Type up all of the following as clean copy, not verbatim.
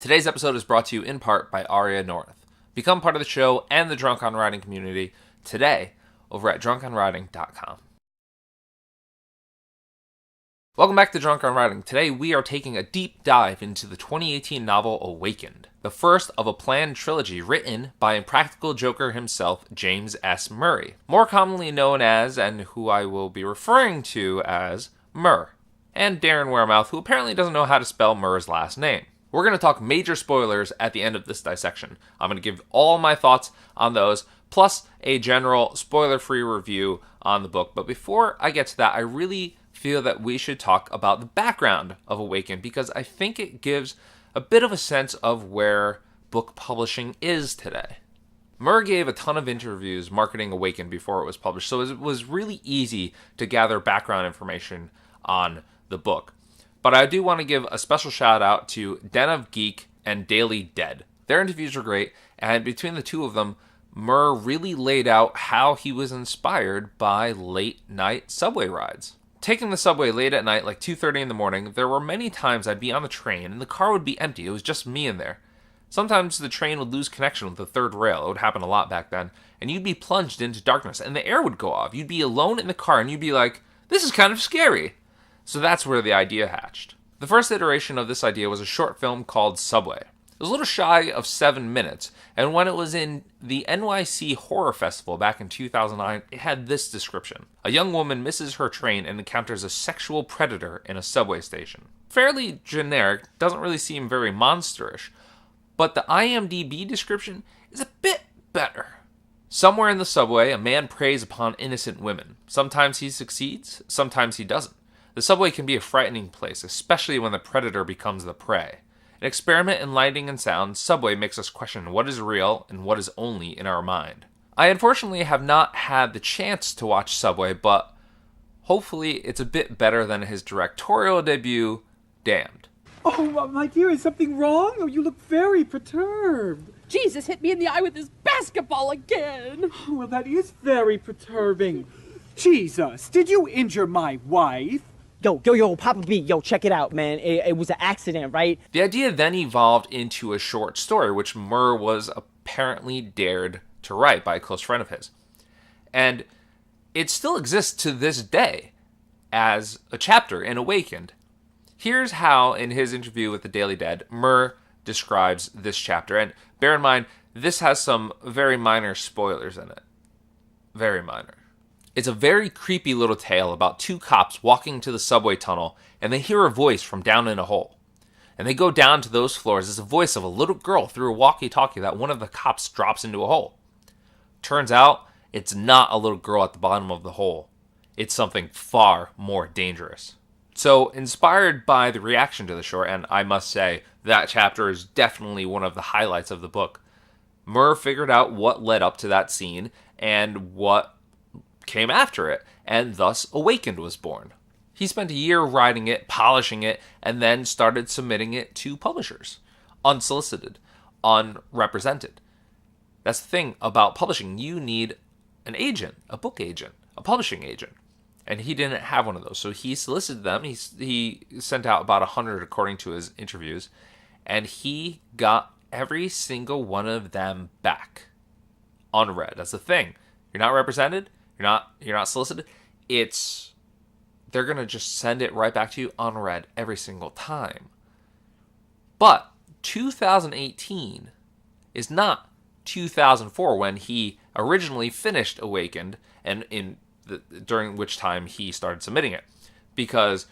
Today's episode is brought to you in part by Ariya Norinth. Become part of the show and the Drunk on Writing community today over at drunkonwriting.com. Welcome back to Drunk on Writing. Today we are taking a deep dive into the 2018 novel Awakened, the first of a planned trilogy written by Impractical Joker himself, James S. Murray, more commonly known as, and who I will be referring to as, Murr, and Darren Wearmouth, who apparently doesn't know how to spell Murr's last name. We're going to talk major spoilers at the end of this dissection. I'm going to give all my thoughts on those, plus a general spoiler-free review on the book. But before I get to that, I really feel that we should talk about the background of Awakened, because I think it gives a bit of a sense of where book publishing is today. Murr gave a ton of interviews marketing Awakened before it was published, so it was really easy to gather background information on the book. But I do want to give a special shout out to Den of Geek and Daily Dead. Their interviews were great, and between the two of them, Murr really laid out how he was inspired by late night subway rides. Taking the subway late at night, like 2:30 in the morning, there were many times I'd be on the train and the car would be empty. It was just me in there. Sometimes the train would lose connection with the third rail. It would happen a lot back then. And you'd be plunged into darkness and the air would go off. You'd be alone in the car and you'd be like, this is kind of scary. So that's where the idea hatched. The first iteration of this idea was a short film called Subway. It was a little shy of 7 minutes, and when it was in the NYC Horror Festival back in 2009, it had this description. A young woman misses her train and encounters a sexual predator in a subway station. Fairly generic, doesn't really seem very monsterish, but the IMDb description is a bit better. Somewhere in the subway, a man preys upon innocent women. Sometimes he succeeds, sometimes he doesn't. The subway can be a frightening place, especially when the predator becomes the prey. An experiment in lighting and sound, Subway makes us question what is real and what is only in our mind. I unfortunately have not had the chance to watch Subway, but hopefully it's a bit better than his directorial debut, Damned. Oh, my dear, is something wrong? Oh, you look very perturbed. Jesus hit me in the eye with his basketball again. Oh, well, that is very perturbing. Jesus, did you injure my wife? Yo, Papa B, check it out, man. It was an accident, right? The idea then evolved into a short story, which Murr was apparently dared to write by a close friend of his. And it still exists to this day as a chapter in Awakened. Here's how, in his interview with the Daily Dead, Murr describes this chapter. And bear in mind, this has some very minor spoilers in it. Very minor. It's a very creepy little tale about two cops walking to the subway tunnel, and they hear a voice from down in a hole. And they go down to those floors. It's a voice of a little girl through a walkie-talkie that one of the cops drops into a hole. Turns out, it's not a little girl at the bottom of the hole. It's something far more dangerous. So, inspired by the reaction to the short, and I must say, that chapter is definitely one of the highlights of the book, Murr figured out what led up to that scene and what came after it, and thus Awakened was born. He spent a year writing it, polishing it, and then started submitting it to publishers. Unsolicited, unrepresented. That's the thing about publishing. You need an agent, a book agent, a publishing agent. And he didn't have one of those, so he solicited them. He sent out about 100 according to his interviews, and he got every single one of them back unread. That's the thing. You're not represented. You're not solicited. They're going to just send it right back to you unread every single time. But 2018 is not 2004 when he originally finished Awakened, and during which time he started submitting it, because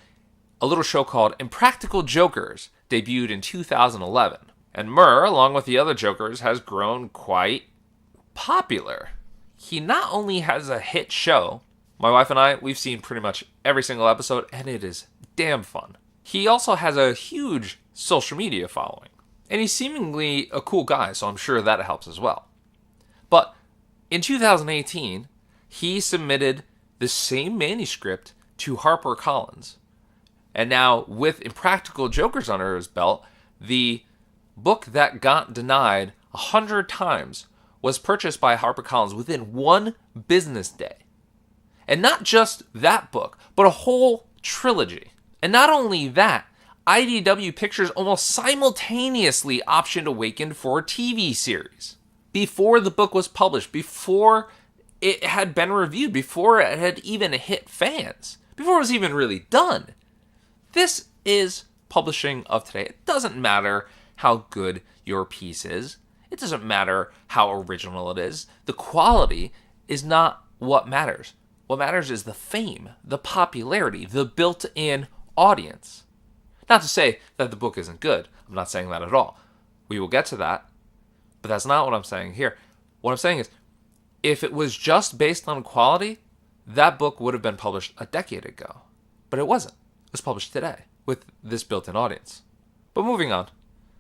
a little show called Impractical Jokers debuted in 2011. And Murr, along with the other Jokers, has grown quite popular. He not only has a hit show, my wife and I, we've seen pretty much every single episode, and it is damn fun. He also has a huge social media following. And he's seemingly a cool guy, so I'm sure that helps as well. But in 2018, he submitted the same manuscript to HarperCollins. And now, with Impractical Jokers under his belt, the book that got denied 100 times was purchased by HarperCollins within one business day. And not just that book, but a whole trilogy. And not only that, IDW Pictures almost simultaneously optioned Awakened for a TV series. Before the book was published, before it had been reviewed, before it had even hit fans, before it was even really done. This is publishing of today. It doesn't matter how good your piece is. It doesn't matter how original it is. The quality is not what matters. What matters is the fame, the popularity, the built-in audience. Not to say that the book isn't good. I'm not saying that at all. We will get to that, but that's not what I'm saying here. What I'm saying is, if it was just based on quality, that book would have been published a decade ago. But it wasn't. It was published today with this built-in audience. But moving on.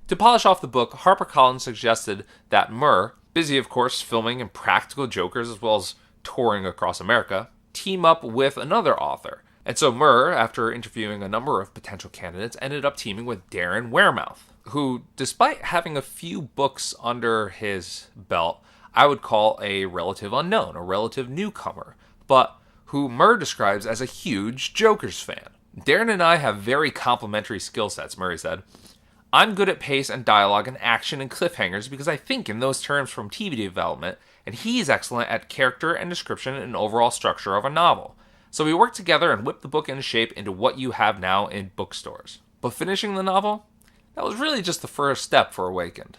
To polish off the book, HarperCollins suggested that Murr, busy of course filming Impractical Jokers as well as touring across America, team up with another author. And so Murr, after interviewing a number of potential candidates, ended up teaming with Darren Wearmouth, who, despite having a few books under his belt, I would call a relative unknown, a relative newcomer, but who Murr describes as a huge Jokers fan. Darren and I have very complementary skill sets, Murray said. I'm good at pace and dialogue and action and cliffhangers because I think in those terms from TV development, and he's excellent at character and description and overall structure of a novel. So we worked together and whipped the book into shape into what you have now in bookstores. But finishing the novel, that was really just the first step for Awakened.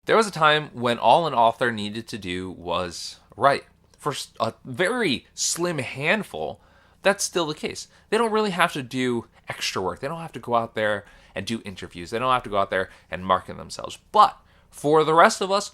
There was a time when all an author needed to do was write. For a very slim handful, that's still the case. They don't really have to do extra work. They don't have to go out there and do interviews. They don't have to go out there and market themselves. But for the rest of us,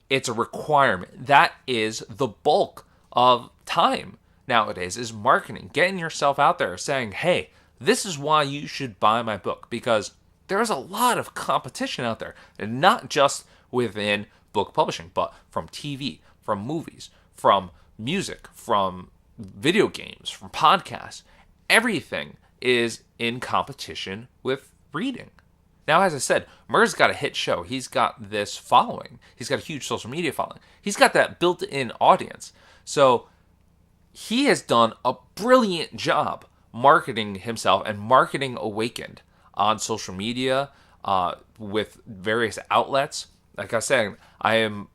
it's a requirement. That is the bulk of time nowadays, is marketing, getting yourself out there, saying, hey, this is why you should buy my book, because there's a lot of competition out there, and not just within book publishing, but from TV, from movies, from music, from video games, from podcasts. Everything is in competition with reading. Now, as I said, Murr's got a hit show. He's got this following. He's got a huge social media following. He's got that built-in audience. So he has done a brilliant job marketing himself and marketing Awakened on social media, with various outlets. Like I said, I am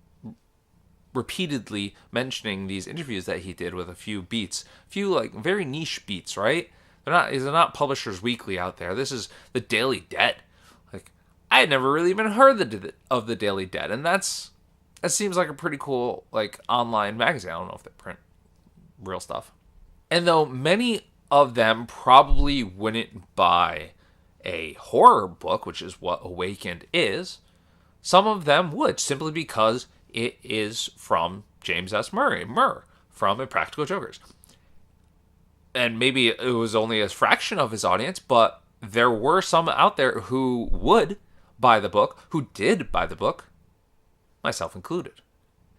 repeatedly mentioning these interviews that he did with a few beats, like very niche beats, right? They're not Publishers Weekly out there. This is the Daily Dead. Like, I had never really even heard of the Daily Dead, and that seems like a pretty cool like online magazine. I don't know if they print real stuff. And though many of them probably wouldn't buy a horror book, which is what Awakened is, some of them would, simply because it is from James S. Murr, from Impractical Jokers. And maybe it was only a fraction of his audience, but there were some out there who would buy the book, who did buy the book, myself included.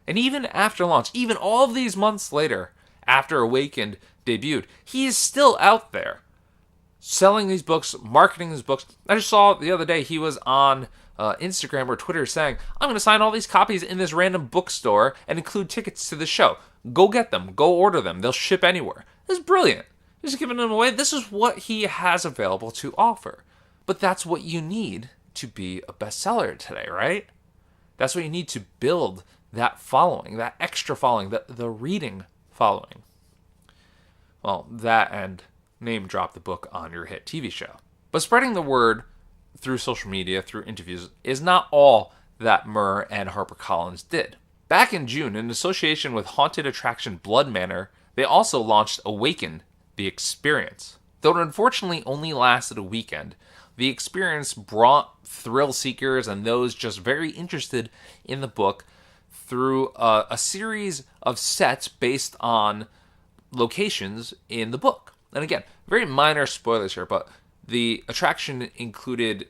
And even after launch, even all of these months later, after Awakened debuted, he is still out there selling these books, marketing his books. I just saw the other day he was on Instagram or Twitter saying, I'm going to sign all these copies in this random bookstore and include tickets to the show. Go get them. Go order them. They'll ship anywhere. This is brilliant. He's giving them away. This is what he has available to offer. But that's what you need to be a bestseller today, right? That's what you need to build that following, that extra following, the reading following. Well, that and name drop the book on your hit TV show. But spreading the word through social media, through interviews, is not all that Murr and HarperCollins did. Back in June, in association with haunted attraction Blood Manor, they also launched Awaken, the Experience. Though it unfortunately only lasted a weekend, the experience brought thrill seekers and those just very interested in the book through a series of sets based on locations in the book. And again, very minor spoilers here, but the attraction included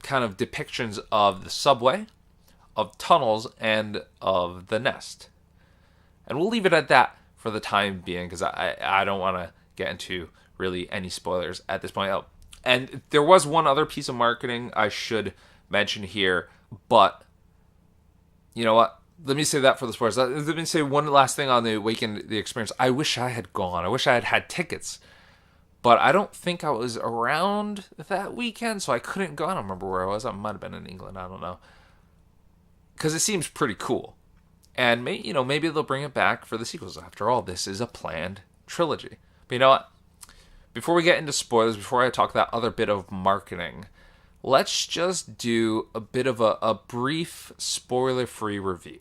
kind of depictions of the subway, of tunnels, and of the nest. And we'll leave it at that for the time being, because I don't want to get into really any spoilers at this point. Oh, and there was one other piece of marketing I should mention here, but you know what? Let me say that for the spoilers. Let me say one last thing on the Awaken the Experience. I wish I had gone. I wish I had had tickets. but I don't think I was around that weekend, so I couldn't go. I don't remember where I was. I might have been in England. I don't know. Because it seems pretty cool. And maybe they'll bring it back for the sequels. After all, this is a planned trilogy. But you know what? Before we get into spoilers, before I talk that other bit of marketing, let's just do a bit of a brief spoiler-free review.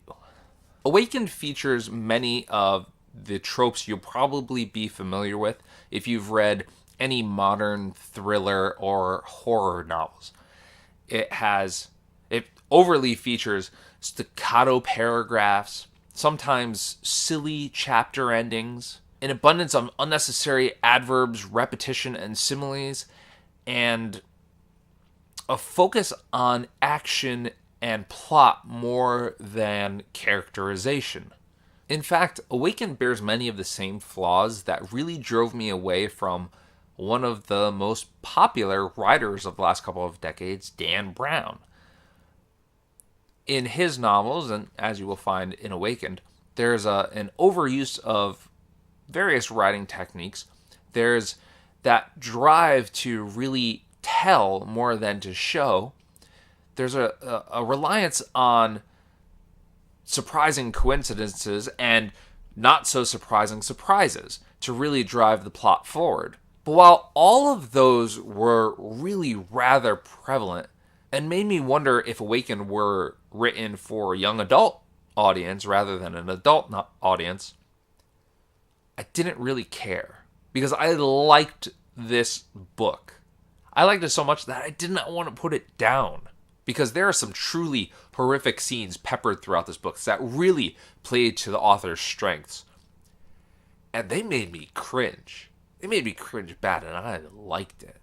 Awakened features many of the tropes you'll probably be familiar with if you've read any modern thriller or horror novels. It overly features staccato paragraphs, sometimes silly chapter endings, an abundance of unnecessary adverbs, repetition, and similes, and a focus on action and plot more than characterization. In fact, Awakened bears many of the same flaws that really drove me away from one of the most popular writers of the last couple of decades, Dan Brown. In his novels, and as you will find in Awakened, there's an overuse of various writing techniques. There's that drive to really tell more than to show. There's a reliance on surprising coincidences and not so surprising surprises to really drive the plot forward. But while all of those were really rather prevalent and made me wonder if Awakened were written for a young adult audience rather than an adult audience, I didn't really care because I liked this book. I liked it so much that I did not want to put it down because there are some truly horrific scenes peppered throughout this book that really played to the author's strengths. And they made me cringe. They made me cringe bad, and I liked it.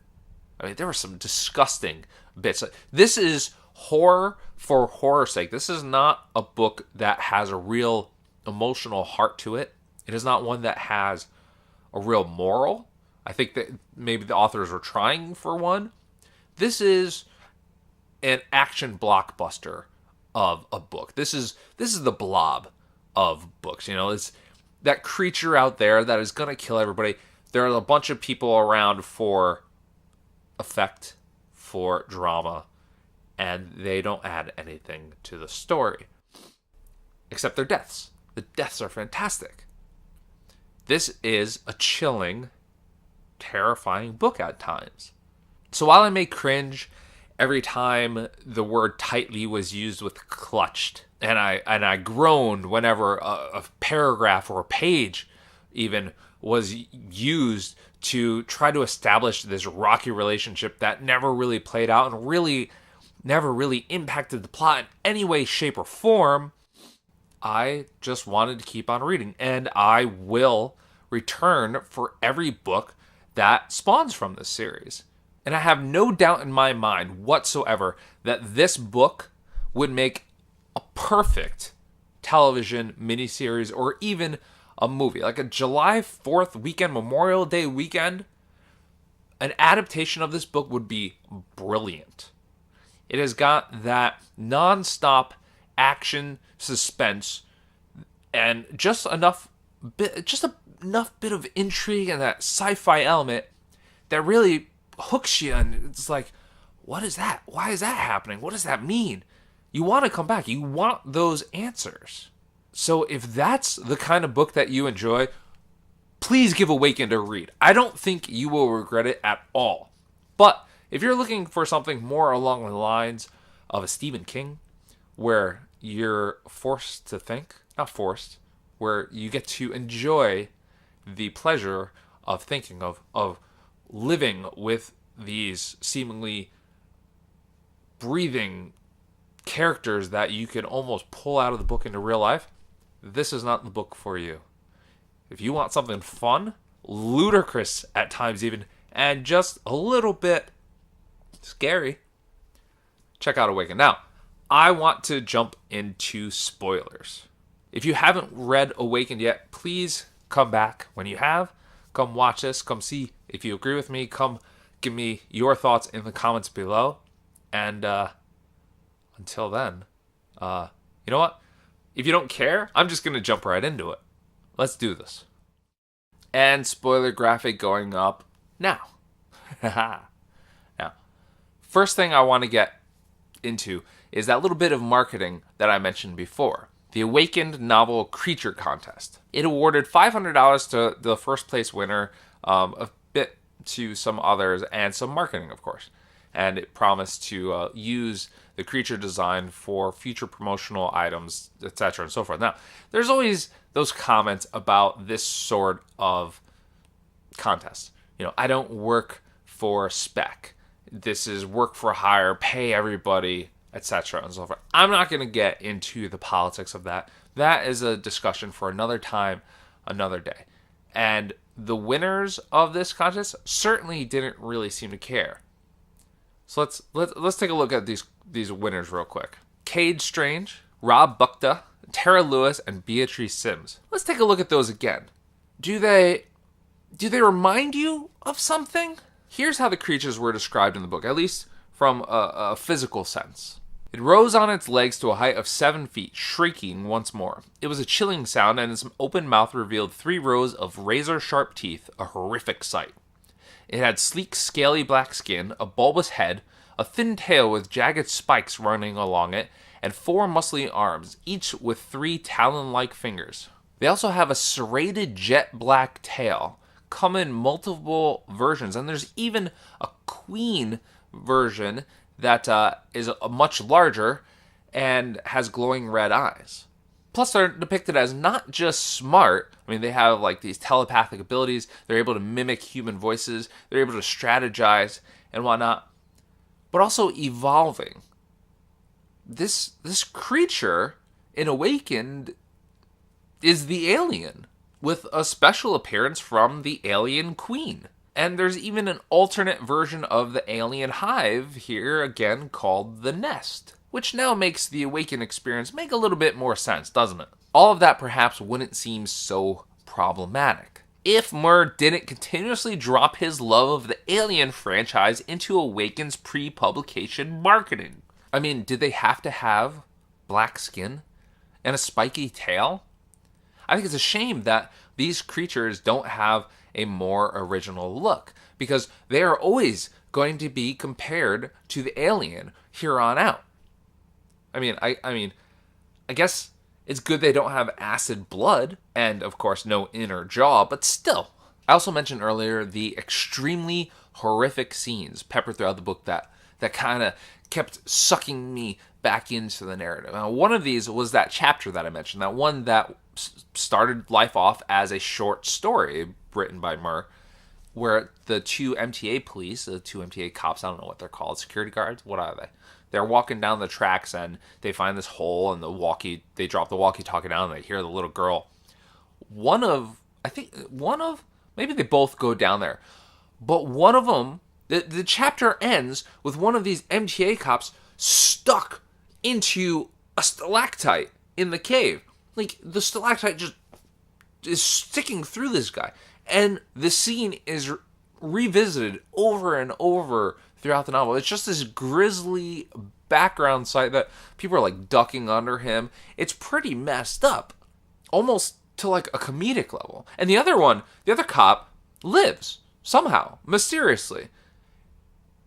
I mean, there were some disgusting bits. This is horror for horror's sake. This is not a book that has a real emotional heart to it. It is not one that has a real moral. I think that maybe the authors were trying for one. This is an action blockbuster of a book. This is the Blob of books. It's that creature out there that is going to kill everybody. There are a bunch of people around for effect, for drama, and they don't add anything to the story. Except their deaths. The deaths are fantastic. This is a chilling, terrifying book at times. So while I may cringe every time the word tightly was used with clutched, and I groaned whenever a paragraph or a page even was used to try to establish this rocky relationship that never really played out and really never really impacted the plot in any way, shape, or form, I just wanted to keep on reading. And I will return for every book that spawns from this series. And I have no doubt in my mind whatsoever that this book would make a perfect television miniseries or even a movie. Like a July 4th weekend, Memorial Day weekend, an adaptation of this book would be brilliant. It has got that non-stop action, suspense, and just enough bit of intrigue and that sci-fi element that really hooks you. And it's like, what is that? Why is that happening? What does that mean? You want to come back. You want those answers. So if that's the kind of book that you enjoy, please give Awakened a read. I don't think you will regret it at all. But if you're looking for something more along the lines of a Stephen King, where you're forced to think, not forced, where you get to enjoy the pleasure of thinking, of living with these seemingly breathing characters that you can almost pull out of the book into real life, this is not the book for you. If you want something fun, ludicrous at times even, and just a little bit scary, check out Awaken. Now, I want to jump into spoilers. If you haven't read Awakened yet, please come back when you have. Come watch this. Come see if you agree with me. Come give me your thoughts in the comments below. And until then, you know what? If you don't care, I'm just going to jump right into it. Let's do this. And spoiler graphic going up Now, now, first thing I want to get into is that little bit of marketing that I mentioned before. The Awakened Novel Creature Contest. It awarded $500 to the first place winner, a bit to some others, and some marketing, of course. And it promised to use the creature design for future promotional items, etc. and so forth. Now, there's always those comments about this sort of contest. I don't work for spec. This is work for hire, pay everybody, etc. and so forth. I'm not going to get into the politics of that. That is a discussion for another time, another day. And the winners of this contest certainly didn't really seem to care. So let's take a look at these winners real quick. Cade Strange, Rob Bukta, Tara Lewis, and Beatrice Sims. Let's take a look at those again. Do they remind you of something? Here's how the creatures were described in the book, at least from a physical sense. It rose on its legs to a height of 7 feet, shrieking once more. It was a chilling sound, and its open mouth revealed 3 rows of razor-sharp teeth, a horrific sight. It had sleek, scaly black skin, a bulbous head, a thin tail with jagged spikes running along it, and 4 muscly arms, each with 3 talon-like fingers. They also have a serrated jet black tail, come in multiple versions, and there's even a queen version that is much larger and has glowing red eyes. Plus, they're depicted as not just smart. I mean, they have like these telepathic abilities. They're able to mimic human voices. They're able to strategize and whatnot, but also evolving. This creature in Awakened is the alien, with a special appearance from the alien queen. And there's even an alternate version of the alien hive here, again, called the Nest, which now makes the Awakened experience make a little bit more sense, doesn't it? All of that perhaps wouldn't seem so problematic if Murr didn't continuously drop his love of the Alien franchise into Awakened's pre-publication marketing. I mean, did they have to have black skin and a spiky tail? I think it's a shame that these creatures don't have a more original look, because they are always going to be compared to the alien here on out. I mean, I guess it's good they don't have acid blood and, of course, no inner jaw, but still. I also mentioned earlier the extremely horrific scenes peppered throughout the book that kind of kept sucking me back into the narrative. Now, one of these was that chapter that I mentioned, that one that started life off as a short story written by Murr, where the 2 MTA police, the 2 MTA cops, I don't know what they're called, security guards, what are they? They're walking down the tracks and they find this hole and they drop the walkie-talkie down and they hear the little girl. Maybe they both go down there, but one of them, the chapter ends with one of these MTA cops stuck into a stalactite in the cave. Like, the stalactite just is sticking through this guy. And the scene is revisited over and over throughout the novel. It's just this grisly background sight that people are like ducking under him. It's pretty messed up, almost to like a comedic level. And the other cop lives somehow, mysteriously.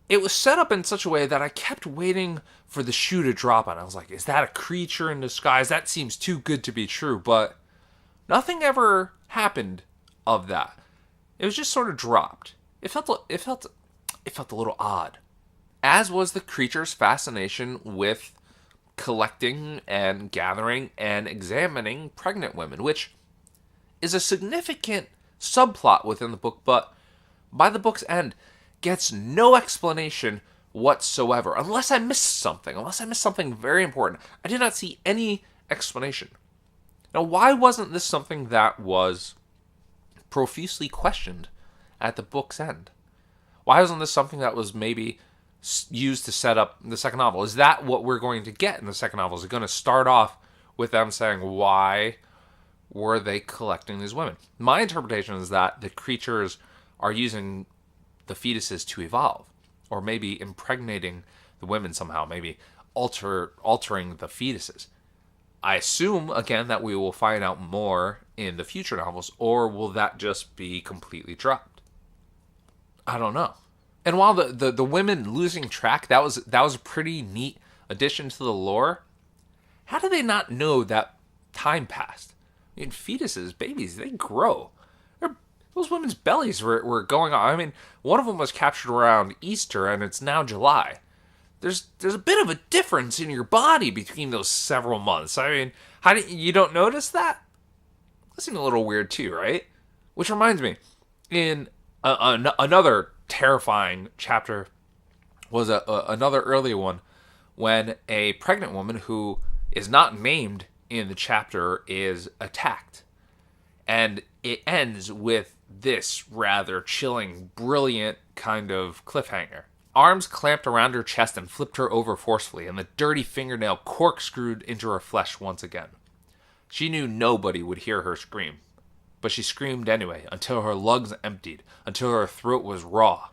It was set up in such a way that I kept waiting for the shoe to drop on. I was like, is that a creature in disguise? That seems too good to be true. But nothing ever happened of that. It was just sort of dropped. It felt a little odd. As was the creature's fascination with collecting and gathering and examining pregnant women, which is a significant subplot within the book, but by the book's end gets no explanation whatsoever, unless I missed something very important. I did not see any explanation. Now, why wasn't this something that was profusely questioned at the book's end? Why wasn't this something that was maybe used to set up the second novel? Is that what we're going to get in the second novel? Is it going to start off with them saying, why were they collecting these women? My interpretation is that the creatures are using the fetuses to evolve, or maybe impregnating the women somehow, maybe altering the fetuses. I assume, again, that we will find out more in the future novels, or will that just be completely dropped? I don't know. And while the women losing track, that was a pretty neat addition to the lore. How do they not know that time passed? I mean, fetuses, babies, they grow. Those women's bellies were going on. I mean, one of them was captured around Easter, and it's now July. There's a bit of a difference in your body between those several months. I mean, you don't notice that? That seems a little weird too, right? Which reminds me, in another terrifying chapter was another earlier one when a pregnant woman who is not named in the chapter is attacked. And it ends with this rather chilling, brilliant kind of cliffhanger. Arms clamped around her chest and flipped her over forcefully, and the dirty fingernail corkscrewed into her flesh once again. She knew nobody would hear her scream, but she screamed anyway, until her lungs emptied, until her throat was raw.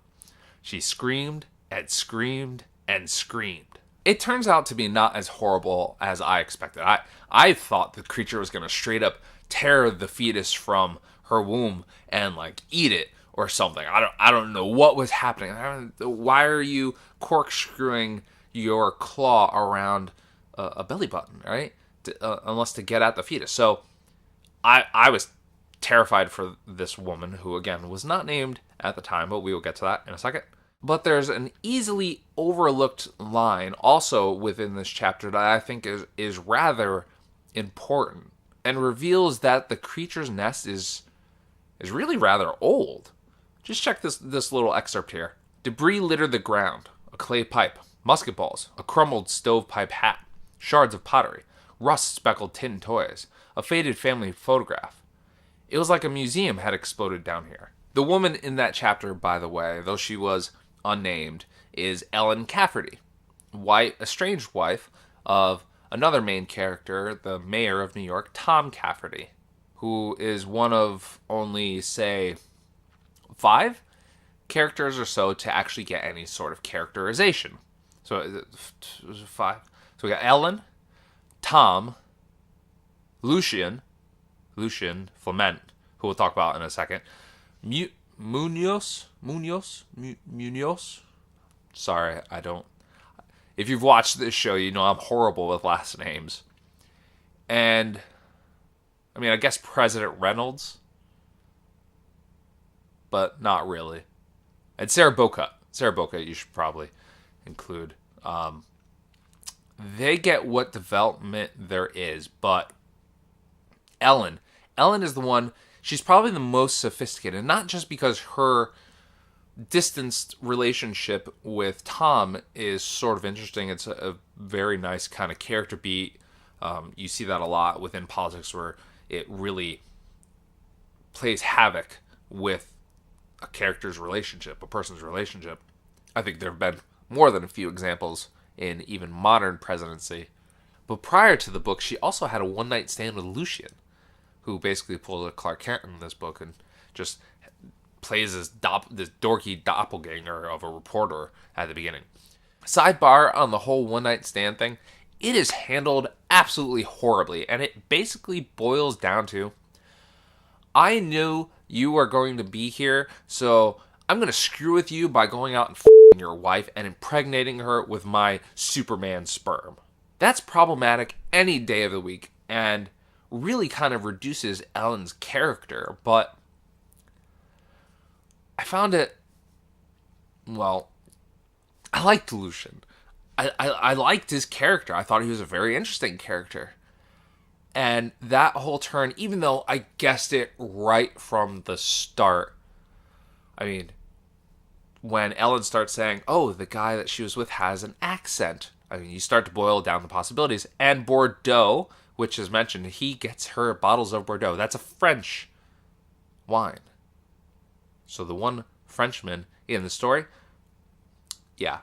She screamed and screamed and screamed. It turns out to be not as horrible as I expected. I thought the creature was going to straight up tear the fetus from her womb and like eat it or something. I don't know what was happening. Why are you corkscrewing your claw around a belly button, right? Unless to get at the fetus. So I was terrified for this woman who, again, was not named at the time, but we will get to that in a second. But there's an easily overlooked line also within this chapter that I think is rather important and reveals that the creature's nest is really rather old. Just check this little excerpt here. Debris littered the ground. A clay pipe, musket balls, a crumbled stovepipe hat, shards of pottery, rust-speckled tin toys, a faded family photograph. It was like a museum had exploded down here. The woman in that chapter, by the way, though she was unnamed, is Ellen Cafferty, estranged wife of another main character, the mayor of New York, Tom Cafferty, who is one of only, say, 5 characters or so to actually get any sort of characterization. So it was 5. So we got Ellen, Tom, Lucian Flement, who we'll talk about in a second, Munoz. Sorry, I don't. If you've watched this show, you know I'm horrible with last names. And I mean, I guess President Reynolds, but not really. And Sarah Boca, you should probably include. They get what development there is, but Ellen is the one. She's probably the most sophisticated, not just because her distanced relationship with Tom is sort of interesting. It's a very nice kind of character beat. You see that a lot within politics where it really plays havoc with a character's relationship, a person's relationship. I think there have been more than a few examples in even modern presidency. But prior to the book, she also had a one-night stand with Lucian, who basically pulls a Clark Kent in this book and just plays this dorky doppelganger of a reporter at the beginning. Sidebar on the whole one-night stand thing, it is handled absolutely horribly, and it basically boils down to, I knew you are going to be here, so I'm going to screw with you by going out and f***ing your wife and impregnating her with my Superman sperm. That's problematic any day of the week, and really kind of reduces Ellen's character, but I found it, well, I liked Lucian. I liked his character. I thought he was a very interesting character. And that whole turn, even though I guessed it right from the start, I mean, when Ellen starts saying, oh, the guy that she was with has an accent, I mean, you start to boil down the possibilities. And Bordeaux, which is mentioned, he gets her bottles of Bordeaux. That's a French wine. So the one Frenchman in the story, yeah,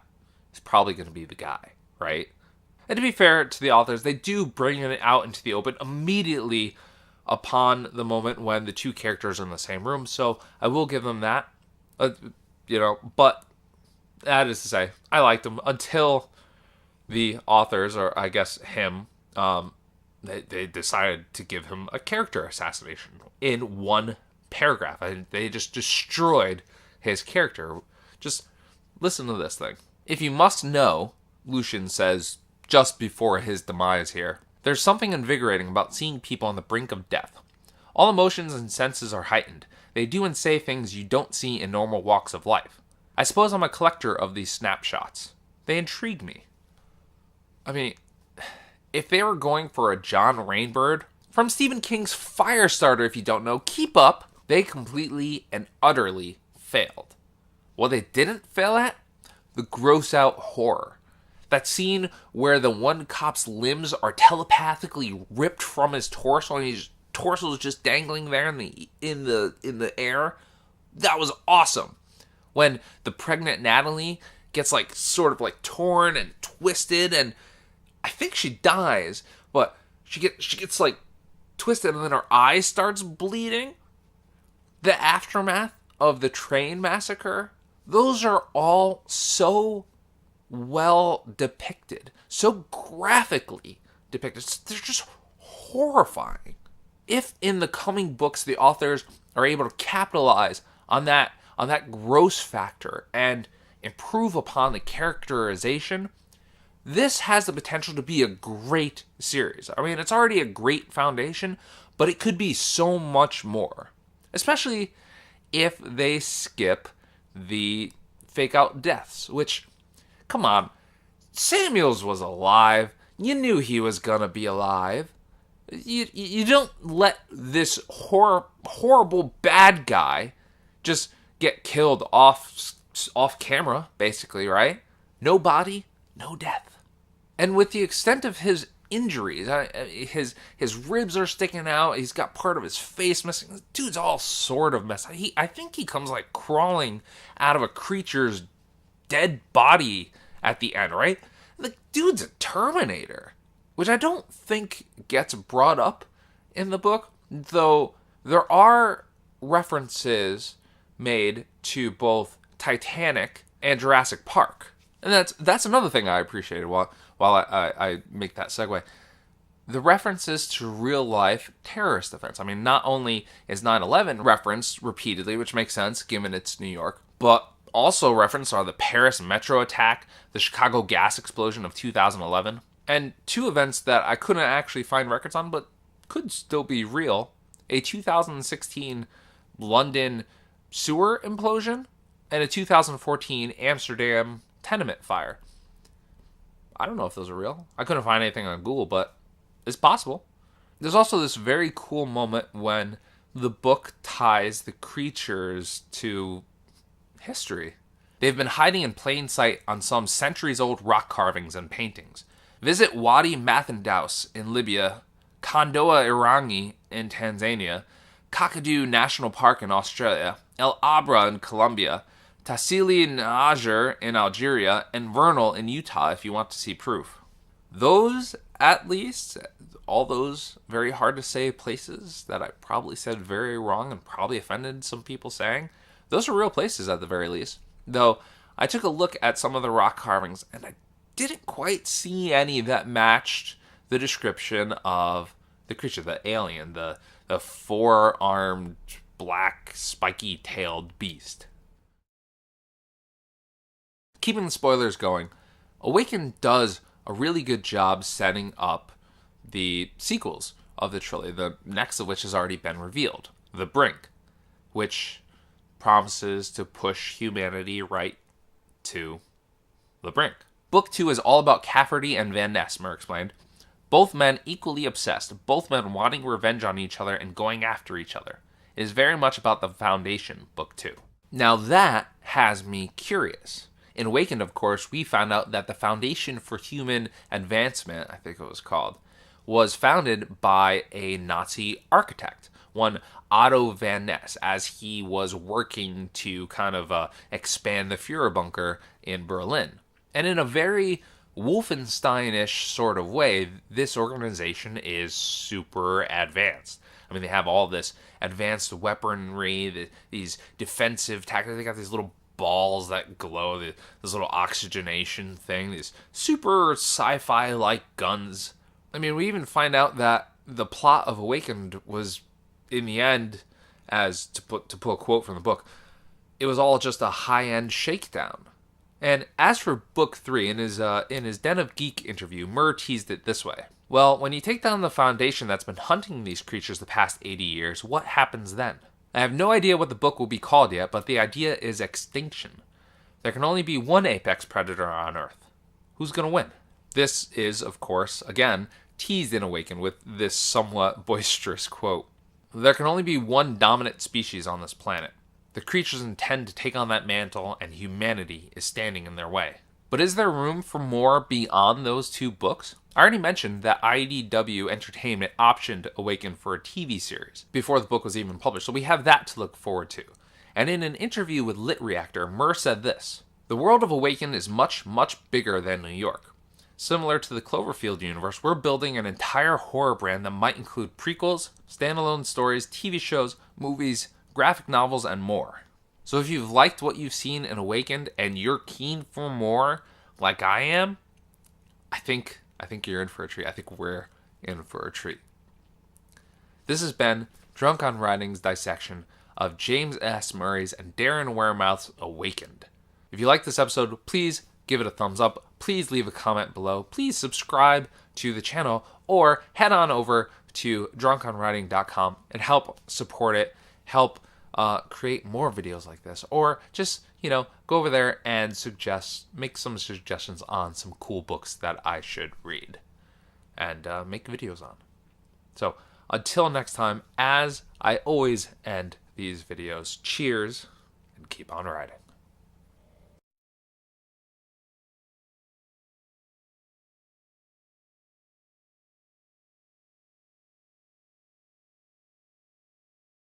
is probably going to be the guy, right? And to be fair to the authors, they do bring it out into the open immediately upon the moment when the two characters are in the same room. So I will give them that, but that is to say, I liked them until the authors, or I guess him, they decided to give him a character assassination in one paragraph. They just destroyed his character. Just listen to this thing. If you must know, Lucian says just before his demise here, there's something invigorating about seeing people on the brink of death. All emotions and senses are heightened. They do and say things you don't see in normal walks of life. I suppose I'm a collector of these snapshots. They intrigue me. I mean, if they were going for a John Rainbird, from Stephen King's Firestarter, if you don't know, keep up, they completely and utterly failed. What they didn't fail at? The gross out horror. That scene where the one cop's limbs are telepathically ripped from his torso and his torso is just dangling there in the air. That was awesome. When the pregnant Natalie gets like sort of like torn and twisted, and I think she dies, but she gets like twisted and then her eye starts bleeding. The aftermath of the train massacre, those are all so well depicted, so graphically depicted. They're just horrifying. If in the coming books the authors are able to capitalize on that gross factor and improve upon the characterization, this has the potential to be a great series. I mean, it's already a great foundation, but it could be so much more. Especially if they skip the fake out deaths, which, come on, Samuels was alive. You knew he was gonna be alive. You don't let this horrible bad guy just get killed off camera, basically, right? No body, no death. And with the extent of his injuries, his ribs are sticking out. He's got part of his face missing. This dude's all sort of messed up. I think he comes like crawling out of a creature's dead body at the end, right? The dude's a Terminator, which I don't think gets brought up in the book, though there are references made to both Titanic and Jurassic Park. And that's another thing I appreciated while I make that segue. The references to real life terrorist events. I mean, not only is 9/11 referenced repeatedly, which makes sense given it's New York, but also referenced are the Paris metro attack, the Chicago gas explosion of 2011, and two events that I couldn't actually find records on, but could still be real. A 2016 London sewer implosion and a 2014 Amsterdam tenement fire. I don't know if those are real. I couldn't find anything on Google, but it's possible. There's also this very cool moment when the book ties the creatures to history. They've been hiding in plain sight on some centuries-old rock carvings and paintings. Visit Wadi Mathandaus in Libya, Kondoa Irangi in Tanzania, Kakadu National Park in Australia, El Abra in Colombia, Tassili N'Ajjer in Algeria, and Vernal in Utah if you want to see proof. Those, at least, all those very hard to say places that I probably said very wrong and probably offended some people saying, those are real places at the very least. Though, I took a look at some of the rock carvings and I didn't quite see any that matched the description of the creature, the alien, the four-armed, black, spiky-tailed beast. Keeping the spoilers going, Awakened does a really good job setting up the sequels of the trilogy, the next of which has already been revealed, The Brink, which promises to push humanity right to the brink. Book 2 is all about Cafferty and Van Ness, Murr explained. Both men equally obsessed, both men wanting revenge on each other and going after each other. It is very much about the Foundation, Book 2. Now that has me curious. In Awakened, of course, we found out that the Foundation for Human Advancement, I think it was called, was founded by a Nazi architect, one Otto Van Ness, as he was working to kind of expand the Führerbunker in Berlin. And in a very Wolfenstein-ish sort of way, this organization is super advanced. I mean, they have all this advanced weaponry, these defensive tactics. They got these little balls that glow, this little oxygenation thing, these super sci-fi-like guns. I mean, we even find out that the plot of Awakened was, in the end, as to pull a quote from the book, it was all just a high-end shakedown. And as for Book 3, in his Den of Geek interview, Murr teased it this way. Well, when you take down the foundation that's been hunting these creatures the past 80 years, what happens then? I have no idea what the book will be called yet, but the idea is extinction. There can only be one apex predator on Earth. Who's going to win? This is, of course, again, teased in Awaken with this somewhat boisterous quote. There can only be one dominant species on this planet. The creatures intend to take on that mantle, and humanity is standing in their way. But is there room for more beyond those two books? I already mentioned that IDW Entertainment optioned Awaken for a TV series before the book was even published, so we have that to look forward to. And in an interview with Lit Reactor, Murr said this: "The world of Awaken is much, much bigger than New York. Similar to the Cloverfield universe, we're building an entire horror brand that might include prequels, standalone stories, TV shows, movies, graphic novels, and more. So if you've liked what you've seen in Awakened and you're keen for more, like I am, I think you're in for a treat. I think we're in for a treat." This has been Drunk on Writing's dissection of James S. Murray's and Darren Wearmouth's Awakened. If you like this episode, please give it a thumbs up. Please leave a comment below. Please subscribe to the channel, or head on over to drunkonwriting.com and help support it. Help create more videos like this, or just, go over there and make some suggestions on some cool books that I should read and make videos on. So until next time, as I always end these videos, cheers and keep on writing.